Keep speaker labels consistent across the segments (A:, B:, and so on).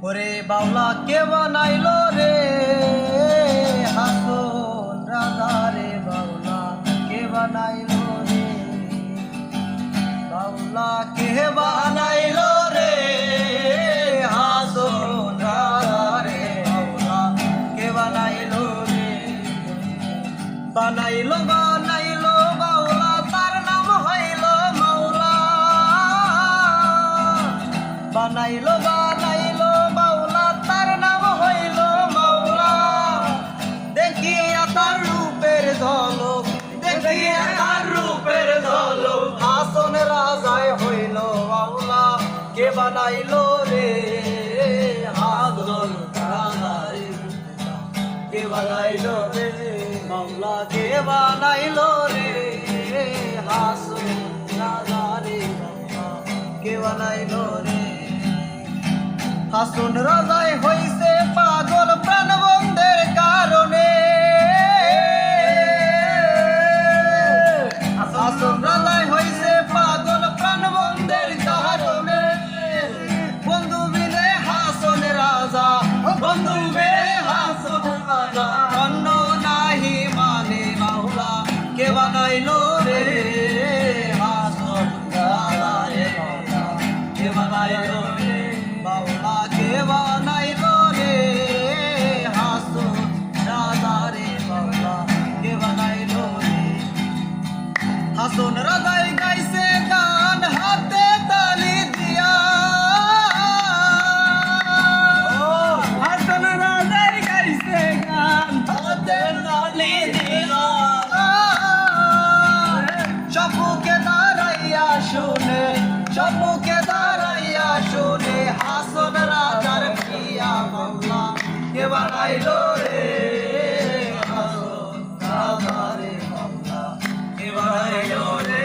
A: ওরে বাউলা কে বানাইলো রে হাসন রাজা রে বাউলা কে বানাইলো রে বাউলা কে বানাইলো রে হাসন রাজা রে বাউলা কে বানাইলো রে বানাইলো বানাইলো বাউলা তার নাম হইল মাওলা বানাইলো বানাইলো বাউলা তার নাম হইল মাওলা দেখিয়া তার রূপের ঝলক দেখিয়া তার রূপের ঝলক হাসন রাজায় হইল মাওলা কে বানাইলো রে হাসন রাজায় কে বানাইলো রে মাওলা কে বানাইলো রে হাসন রাজা রে মাওলা কে বানাইলো রে হাসন রাজায় হইছে পাগল প্রাণবন্ধের কারণে হাসন রাজায় হইছে পাগল প্রাণবন্ধের কারণে বন্ধু বিনে হাসন রাজা বন্ধু বিনে হাসন রাজা অন্য নাহি মানে মাওলা কে বানাইলো রে হাসন রাজা রে মাওলা কে বানাইলো রে বাউলা কে বানাইলো রে হাসন রাজা রে বাউলা কে বানাইলো রে হাসন রাজাই গাইছে গান হাতে তালি দিয়া হাসন রাজাই গাইছে গান হাতে তালি দিয়া চপুকে দাঁড়াইয়া শুনে চপুকে দাঁড়াইয়া শুনে হাসন রাজার প্রিয়া বাউলা কে বানাইলো রে হাসন রাজা রে বাউলা কে বানাইলো রে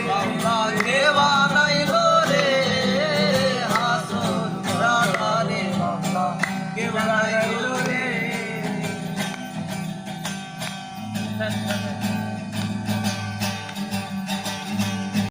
A: বাউলা কে বানাইলো রে হাসন রাজা রে বাউলা কে বানাইলো রে